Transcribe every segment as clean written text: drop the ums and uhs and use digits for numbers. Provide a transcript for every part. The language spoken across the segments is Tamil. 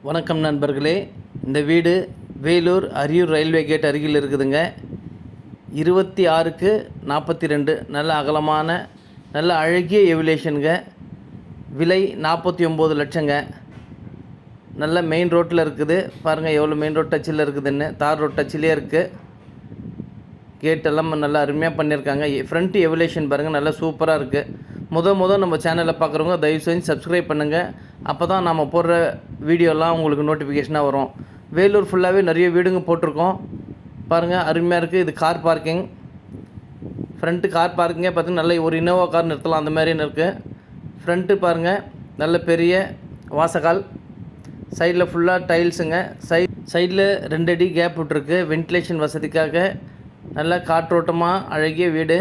வணக்கம் நண்பர்களே. இந்த வீடு வேலூர் அரியூர் ரயில்வே கேட் அருகில் இருக்குதுங்க. 26க்கு 42 நல்ல அகலமான நல்ல அழகிய எவிலேஷனுங்க. விலை 49 லட்சங்க. நல்ல மெயின் ரோட்டில் இருக்குது. பாருங்கள் எவ்வளோ மெயின் ரோட் டச்சில் இருக்குதுன்னு. தார் ரோட் டச்சிலே இருக்குது. கேட்டெல்லாம் நல்லா அருமையாக பண்ணியிருக்காங்க. ஃப்ரண்ட் எவிலேஷன் பாருங்கள் நல்லா சூப்பராக இருக்குது. நம்ம சேனலை பார்க்குறவங்க தயவு செஞ்சு சப்ஸ்கிரைப் பண்ணுங்கள். அப்போ தான் நம்ம போடுற வீடியோலாம் உங்களுக்கு நோட்டிஃபிகேஷனாக வரும். வேலூர் ஃபுல்லாகவே நிறைய வீடுங்க போட்டிருக்கோம். பாருங்கள் அருமையாக இருக்குது. இது கார் பார்க்கிங். ஃப்ரண்ட்டு கார் பார்க்கிங்கே பார்த்திங்கன்னா நல்ல ஒரு இனோவா கார் நிறுத்தலாம், அந்த மாதிரின்னு இருக்குது. ஃப்ரண்ட்டு பாருங்கள் நல்ல பெரிய வாசகால். சைடில் ஃபுல்லாக டைல்ஸுங்க. சைடில் 2 அடி கேப் விட்ருக்கு வென்டிலேஷன் வசதிக்காக. நல்லா காற்றோட்டமாக அழகிய வீடு.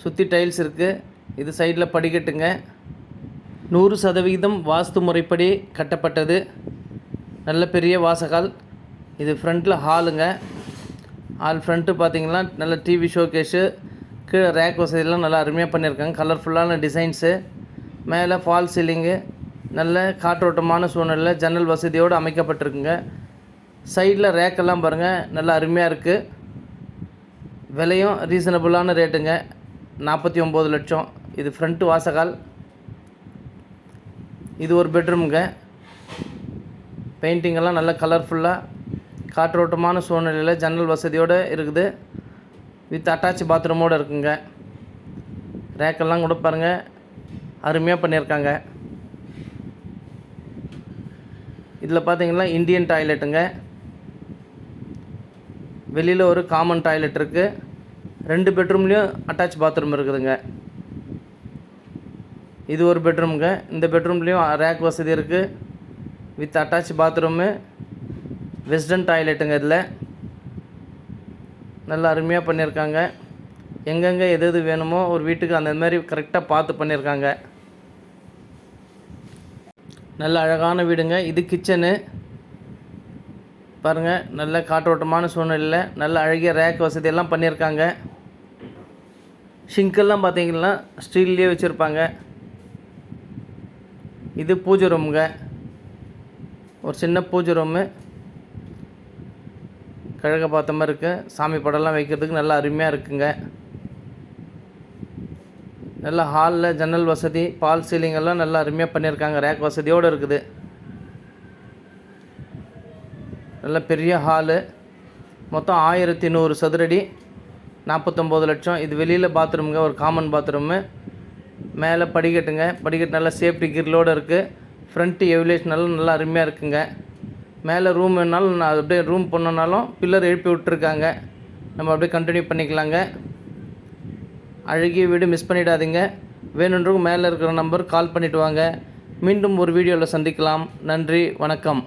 சுற்றி டைல்ஸ் இருக்குது. இது சைடில் படிக்கட்டுங்க. 100% வாஸ்து முறைப்படி கட்டப்பட்டது. நல்ல பெரிய வாசகால். இது ஃப்ரண்ட்டில் ஹாலுங்க. ஹால் ஃப்ரண்ட்டு பார்த்திங்கன்னா நல்ல டிவி ஷோகேஸு, கீழே ரேக் வசதியெல்லாம் நல்லா அருமையாக பண்ணியிருக்காங்க. கலர்ஃபுல்லான டிசைன்ஸு. மேலே ஃபால் சீலிங்கு. நல்ல காற்றோட்டமான சூழ்நிலை ஜன்னல் வசதியோடு அமைக்கப்பட்டிருக்குங்க. சைடில் ரேக்கெல்லாம் பாருங்கள் நல்லா அருமையாக இருக்குது. விலையும் ரீசனபுளான ரேட்டுங்க. 49 லட்சம். இது ஃப்ரண்ட்டு வாசகால். இது ஒரு பெட்ரூமுங்க. பெயிண்டிங்கெல்லாம் நல்ல கலர்ஃபுல்லாக காற்றோட்டமான சூழ்நிலையில் ஜன்னல் வசதியோடு இருக்குது. வித் அட்டாச் பாத்ரூமோடு இருக்குங்க. ரேக்கெல்லாம் கூட பாருங்கள் அருமையாக பண்ணியிருக்காங்க. இதில் பார்த்தீங்கன்னா இந்தியன் டாய்லெட்டுங்க. வெளியில் ஒரு காமன் டாய்லெட் இருக்குது. 2 பெட்ரூம்லேயும் அட்டாச் பாத்ரூம் இருக்குதுங்க. இது ஒரு பெட்ரூமுங்க. இந்த பெட்ரூம்லேயும் ரேக் வசதி இருக்குது. வித் அட்டாச் பாத்ரூமு, வெஸ்டர்ன் டாய்லெட்டுங்க. இதில் நல்லா அருமையாக பண்ணியிருக்காங்க. எங்கெங்கே எது வேணுமோ ஒரு வீட்டுக்கு அந்த மாதிரி கரெக்டாக பார்த்து பண்ணியிருக்காங்க. நல்ல அழகான வீடுங்க. இது கிச்சனு பாருங்கள். நல்ல காற்றோட்டமான சூழ்நிலையில் நல்ல அழகிய ரேக் வசதியெல்லாம் பண்ணியிருக்காங்க. ஷிங்கெல்லாம் பார்த்தீங்கன்னா ஸ்டீல்லேயே வச்சுருப்பாங்க. இது பூஜை ரூமுங்க. ஒரு சின்ன பூஜை ரூமு. கிழக்க பார்த்த மாதிரி இருக்குது. சாமி படம்லாம் வைக்கிறதுக்கு நல்லா அருமையாக இருக்குங்க. நல்லா ஹாலில் ஜன்னல் வசதி, பால் சீலிங்கெல்லாம் நல்லா அருமையாக பண்ணியிருக்காங்க. ரேக் வசதியோடு இருக்குது. நல்ல பெரிய ஹாலு. மொத்தம் 1100 சதுரடி. 49 லட்சம். இது வெளியில் பாத்ரூமுங்க. ஒரு காமன் பாத்ரூமு. மேலே படிக்கட்டுங்க. படிக்கட்டு நல்லா சேஃப்டி கிரிலோடு இருக்குது. ஃப்ரண்ட்டு எவிலேஷனெல்லாம் நல்லா அருமையாக இருக்குங்க. மேலே ரூம் வேணாலும் நான் அப்படியே ரூம் பண்ணனாலும் பில்லர் எழுப்பி விட்டுருக்காங்க. நம்ம அப்படியே கண்டினியூ பண்ணிக்கலாங்க. அழகிய வீடு மிஸ் பண்ணிடாதீங்க. வேணுன்றவங்க மேலே இருக்கிற நம்பர் கால் பண்ணிவிட்டு வாங்க. மீண்டும் ஒரு வீடியோவில் சந்திக்கலாம். நன்றி, வணக்கம்.